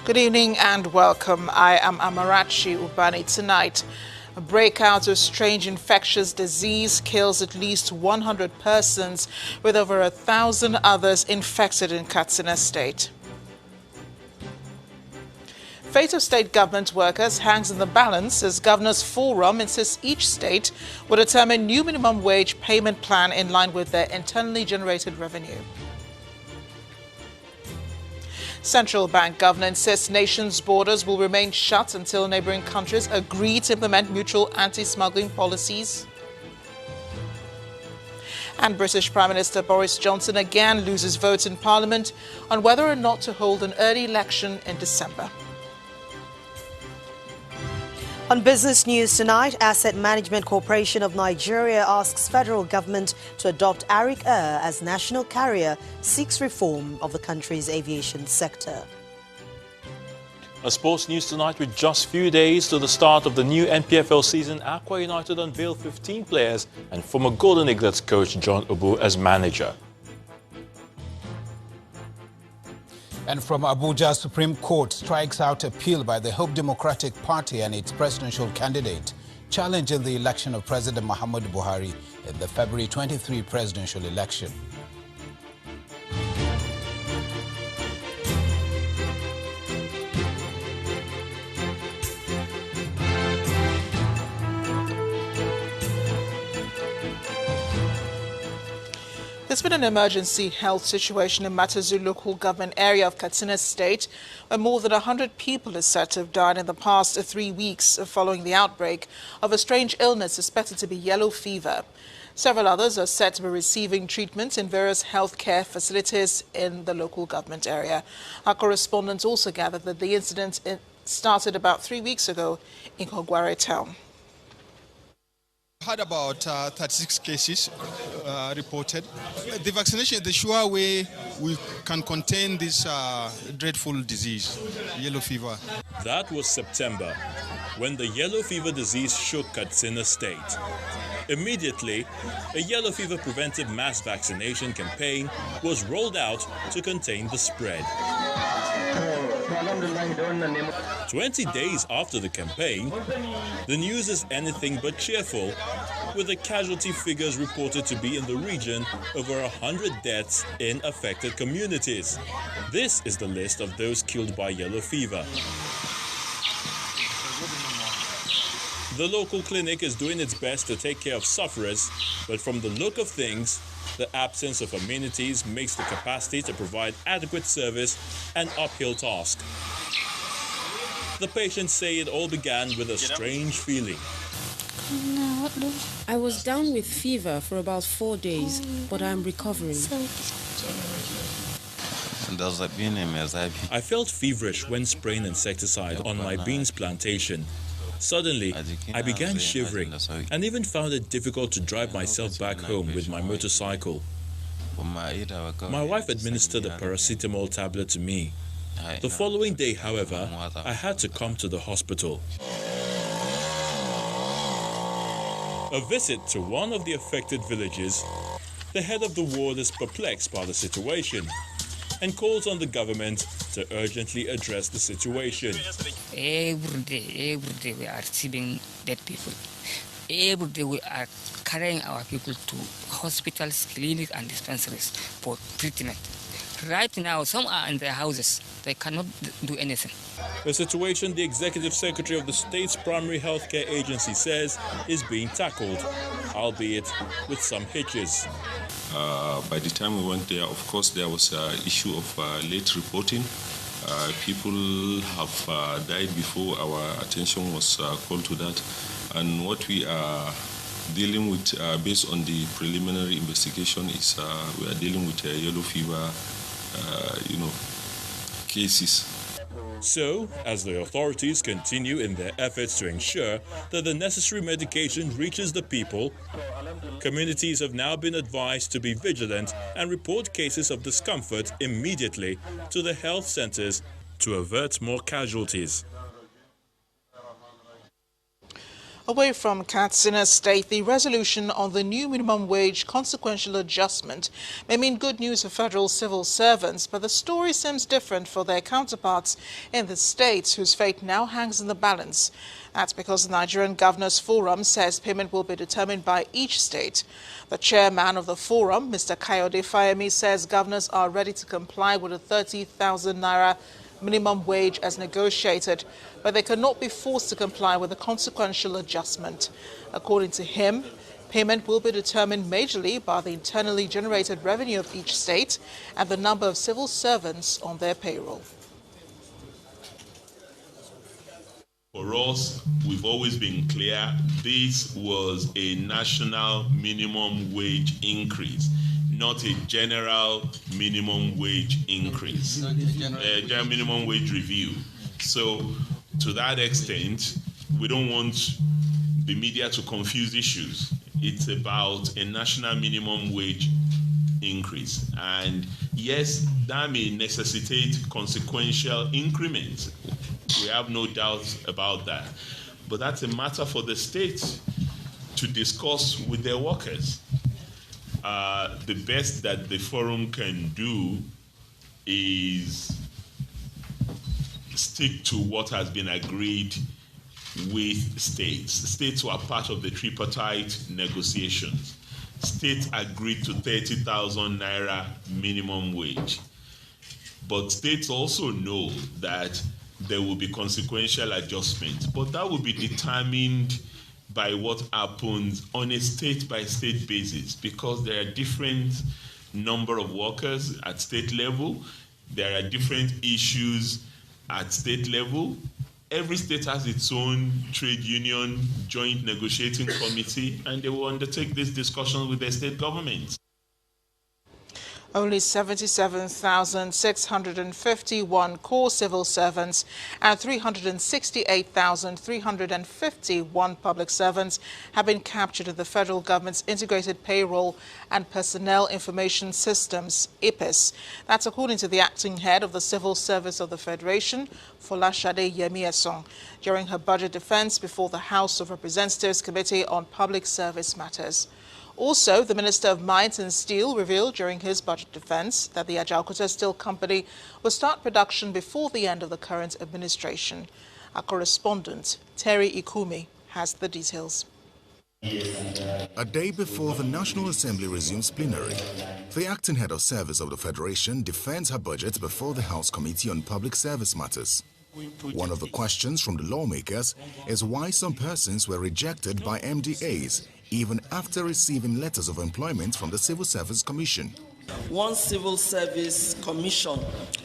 Good evening and welcome. I am Amarachi Ubani. Tonight, a breakout of strange infectious disease kills at least 100 persons, with over 1,000 others infected in Katsina State. Fate of state government workers hangs in the balance as Governors Forum insists each state will determine new minimum wage payment plan in line with their internally generated revenue. Central Bank governor insists nation's borders will remain shut until neighboring countries agree to implement mutual anti-smuggling policies. And British Prime Minister Boris Johnson again loses votes in Parliament on whether or not to hold an early election in December. On business news tonight, Asset Management Corporation of Nigeria asks federal government to adopt Arik Air as national carrier, seeks reform of the country's aviation sector. A sports news tonight with just few days to the start of the new NPFL season. Aqua United unveiled 15 players and former Golden Eaglets coach John Obu as manager. And from Abuja, Supreme Court strikes out appeal by the Hope Democratic Party and its presidential candidate, challenging the election of President Muhammadu Buhari in the February 23 presidential election. There's been an emergency health situation in Matazu local government area of Katsina State, where more than 100 people are said to have died in the past 3 weeks following the outbreak of a strange illness suspected to be yellow fever. Several others are said to be receiving treatment in various healthcare facilities in the local government area. Our correspondents also gathered that the incident started about 3 weeks ago in Kogware town. Had about 36 cases reported. The vaccination is the sure way we can contain this dreadful disease, yellow fever. That was September, when the yellow fever disease shook Katsina State. Immediately, a yellow fever preventive mass vaccination campaign was rolled out to contain the spread. 20 days after the campaign, the news is anything but cheerful, with the casualty figures reported to be in the region over 100 deaths in affected communities. This is the list of those killed by yellow fever. The local clinic is doing its best to take care of sufferers, but from the look of things, the absence of amenities makes the capacity to provide adequate service an uphill task. The patients say it all began with a strange feeling. I was down with fever for about 4 days, but I'm recovering. I felt feverish when spraying insecticide on my beans plantation. Suddenly, I began shivering and even found it difficult to drive myself back home with my motorcycle. My wife administered a paracetamol tablet to me. The following day, however, I had to come to the hospital. A visit to one of the affected villages, the head of the ward is perplexed by the situation and calls on the government to urgently address the situation. Every day we are receiving dead people. Every day we are carrying our people to hospitals, clinics and dispensaries for treatment. Right now, some are in their houses. They cannot do anything. A situation the executive secretary of the state's primary healthcare agency says is being tackled, albeit with some hitches. By the time we went there, of course, there was an issue of late reporting. People have died before our attention was called to that. And what we are dealing with, based on the preliminary investigation, is we are dealing with yellow fever, cases. So, as the authorities continue in their efforts to ensure that the necessary medication reaches the people, communities have now been advised to be vigilant and report cases of discomfort immediately to the health centers to avert more casualties. Away from Katsina State, the resolution on the new minimum wage consequential adjustment may mean good news for federal civil servants, but the story seems different for their counterparts in the state, whose fate now hangs in the balance. That's because the Nigerian Governors Forum says payment will be determined by each state. The chairman of the forum, Mr. Kayode Fayemi, says governors are ready to comply with a 30,000 naira minimum wage as negotiated, but they cannot be forced to comply with the consequential adjustment. According to him, payment will be determined majorly by the internally generated revenue of each state and the number of civil servants on their payroll. For us, we've always been clear, this was a national minimum wage increase, not a general minimum wage increase, a general minimum wage review. So to that extent, we don't want the media to confuse issues. It's about a national minimum wage increase. And yes, that may necessitate consequential increments. We have no doubt about that. But that's a matter for the state to discuss with their workers. The best that the forum can do is stick to what has been agreed with states. States were part of the tripartite negotiations. States agreed to 30,000 naira minimum wage. But states also know that there will be consequential adjustments, but that will be determined by what happens on a state-by-state basis, because there are different number of workers at state level, there are different issues at state level. Every state has its own trade union, joint negotiating committee, and they will undertake this discussion with their state governments. Only 77,651 core civil servants and 368,351 public servants have been captured in the federal government's Integrated Payroll and Personnel Information Systems, IPIS. That's according to the acting head of the Civil Service of the Federation, Folashade Yemi-Esong, during her budget defense before the House of Representatives Committee on Public Service Matters. Also, the Minister of Mines and Steel revealed during his budget defense that the Ajaokuta Steel Company will start production before the end of the current administration. Our correspondent, Terry Ikumi, has the details. A day before the National Assembly resumes plenary, the acting head of service of the Federation defends her budget before the House Committee on Public Service Matters. One of the questions from the lawmakers is why some persons were rejected by MDAs even after receiving letters of employment from the Civil Service Commission. Once Civil Service Commission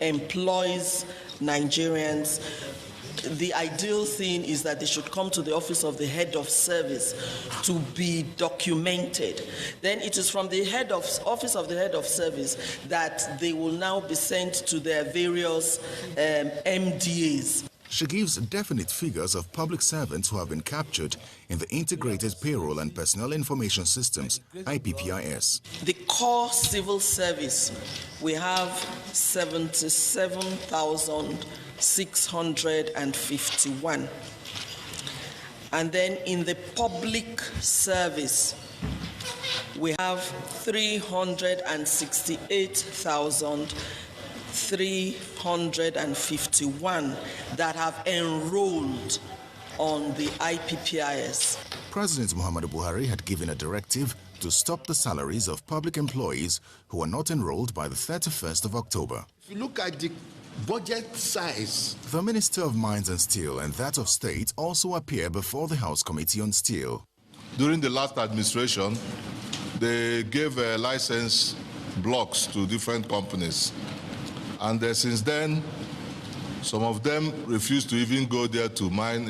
employs Nigerians, the ideal thing is that they should come to the office of the head of service to be documented. Then it is from the office of the head of service that they will now be sent to their various MDAs. She gives definite figures of public servants who have been captured in the Integrated Payroll and Personnel Information Systems, IPPIS. The core civil service, we have 77,651. And then in the public service, we have 368,351 that have enrolled on the IPPIS. President Muhammadu Buhari had given a directive to stop the salaries of public employees who are not enrolled by the 31st of October. If you look at the budget size, the Minister of Mines and Steel and that of State also appear before the House Committee on Steel. During the last administration, they gave license blocks to different companies. And since then, some of them refuse to even go there to mine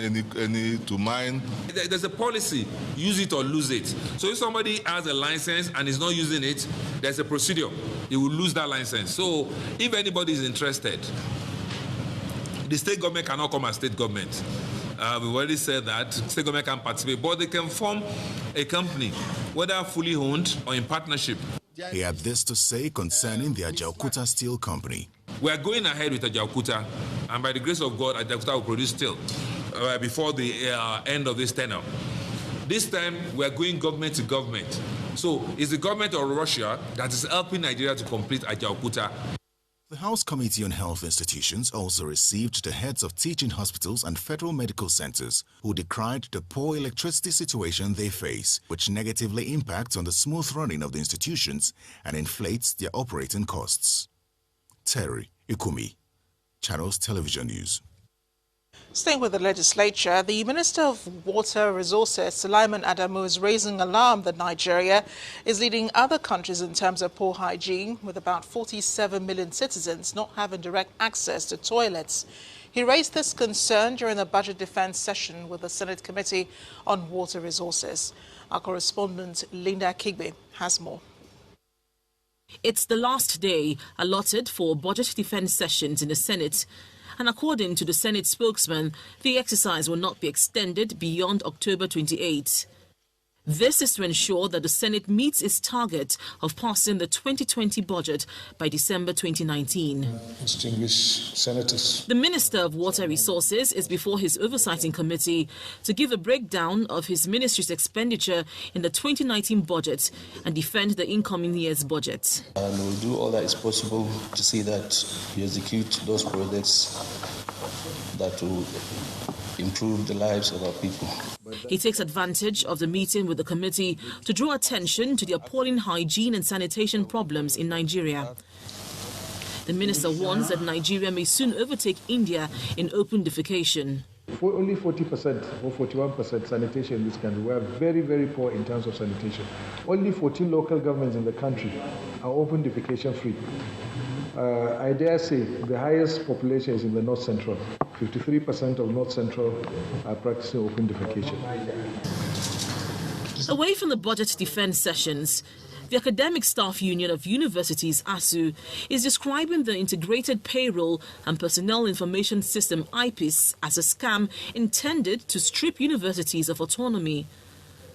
to mine. There's a policy, use it or lose it. So if somebody has a license and is not using it, there's a procedure. He will lose that license. So if anybody is interested, the state government cannot come as state government. We've already said that state government can participate, but they can form a company, whether fully owned or in partnership. He had this to say concerning the Ajaokuta Steel Company. We are going ahead with Ajaokuta, and by the grace of God, Ajaokuta will produce steel before the end of this tenure. This time, we are going government to government. So, it's the government of Russia that is helping Nigeria to complete Ajaokuta. The House Committee on Health Institutions also received the heads of teaching hospitals and federal medical centers who decried the poor electricity situation they face, which negatively impacts on the smooth running of the institutions and inflates their operating costs. Terry Ikumi, Channels Television News. Staying with the legislature, the Minister of Water Resources, Sulaiman Adamu, is raising alarm that Nigeria is leading other countries in terms of poor hygiene, with about 47 million citizens not having direct access to toilets. He raised this concern during the budget defense session with the Senate Committee on Water Resources. Our correspondent Linda Kigbe has more. It's the last day allotted for budget defense sessions in the Senate. And according to the Senate spokesman, the exercise will not be extended beyond October 28. This is to ensure that the Senate meets its target of passing the 2020 budget by December 2019. Distinguished senators. The Minister of Water Resources is before his oversighting committee to give a breakdown of his ministry's expenditure in the 2019 budget and defend the incoming year's budget. And we'll do all that is possible to see that we execute those projects that will improve the lives of our people. He takes advantage of the meeting with the committee to draw attention to the appalling hygiene and sanitation problems in Nigeria. The minister warns that Nigeria may soon overtake India in open defecation. For only 40% or 41% sanitation in this country. We are very, very poor in terms of sanitation. Only 14 local governments in the country are open defecation free. I dare say the highest population is in the North Central. 53% of North Central are practicing open defecation. Away from the budget defense sessions, the Academic Staff Union of Universities, ASU, is describing the Integrated Payroll and Personnel Information System, IPIS, as a scam intended to strip universities of autonomy.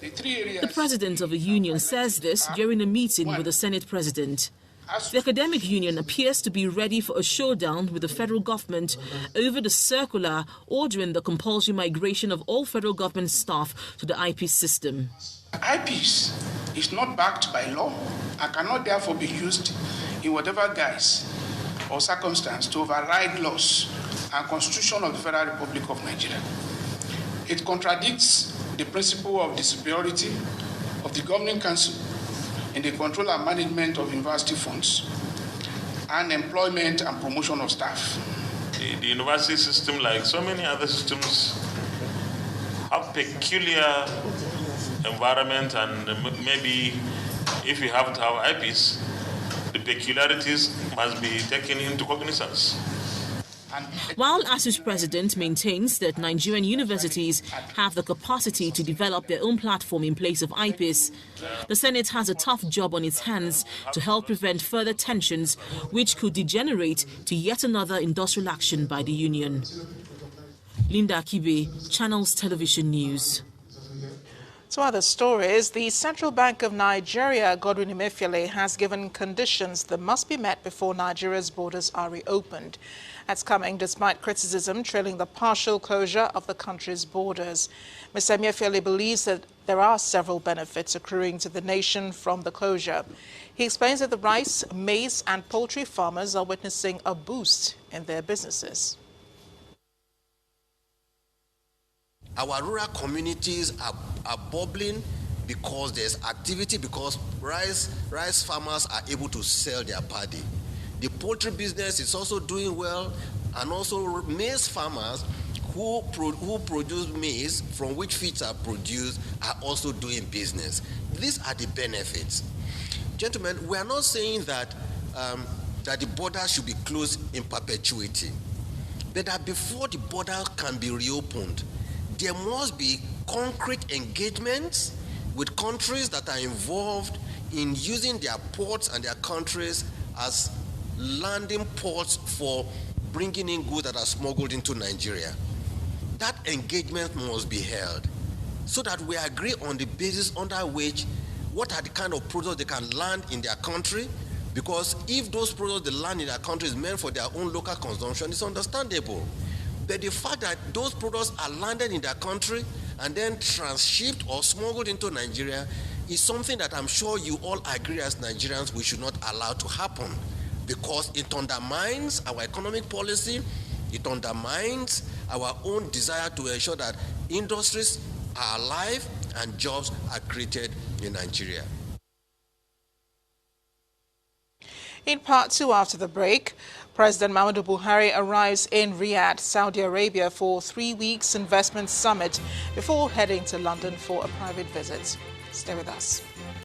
The president of the union says this during a meeting with the Senate president. The academic union appears to be ready for a showdown with the federal government over the circular ordering the compulsory migration of all federal government staff to the IPIS system. IPIS is not backed by law and cannot therefore be used in whatever guise or circumstance to override laws and Constitution of the Federal Republic of Nigeria. It contradicts the principle of the superiority of the Governing Council in the control and management of university funds and employment and promotion of staff. The university system, like so many other systems, have peculiar environment, and maybe if you have to have IPs, the peculiarities must be taken into cognizance. While ASU's president maintains that Nigerian universities have the capacity to develop their own platform in place of IPIS, the Senate has a tough job on its hands to help prevent further tensions which could degenerate to yet another industrial action by the union. Linda Akibe, Channels Television News. To other stories, the Central Bank of Nigeria, Godwin Emefiele, has given conditions that must be met before Nigeria's borders are reopened. That's coming despite criticism trailing the partial closure of the country's borders. Mr. Emefiele believes that there are several benefits accruing to the nation from the closure. He explains that the rice, maize and poultry farmers are witnessing a boost in their businesses. Our rural communities are bubbling because there's activity, because rice farmers are able to sell their paddy. The poultry business is also doing well, and also maize farmers who produce maize from which feeds are produced are also doing business. These are the benefits. Gentlemen, we are not saying that, that the border should be closed in perpetuity, but that before the border can be reopened, there must be concrete engagements with countries that are involved in using their ports and their countries as landing ports for bringing in goods that are smuggled into Nigeria. That engagement must be held so that we agree on the basis under which what are the kind of products they can land in their country, because if those products they land in their country is meant for their own local consumption, it's understandable. But the fact that those products are landed in their country and then transshipped or smuggled into Nigeria is something that I'm sure you all agree as Nigerians we should not allow to happen, because it undermines our economic policy, it undermines our own desire to ensure that industries are alive and jobs are created in Nigeria. In part two after the break, President Muhammadu Buhari arrives in Riyadh, Saudi Arabia for 3 weeks investment summit before heading to London for a private visit. Stay with us.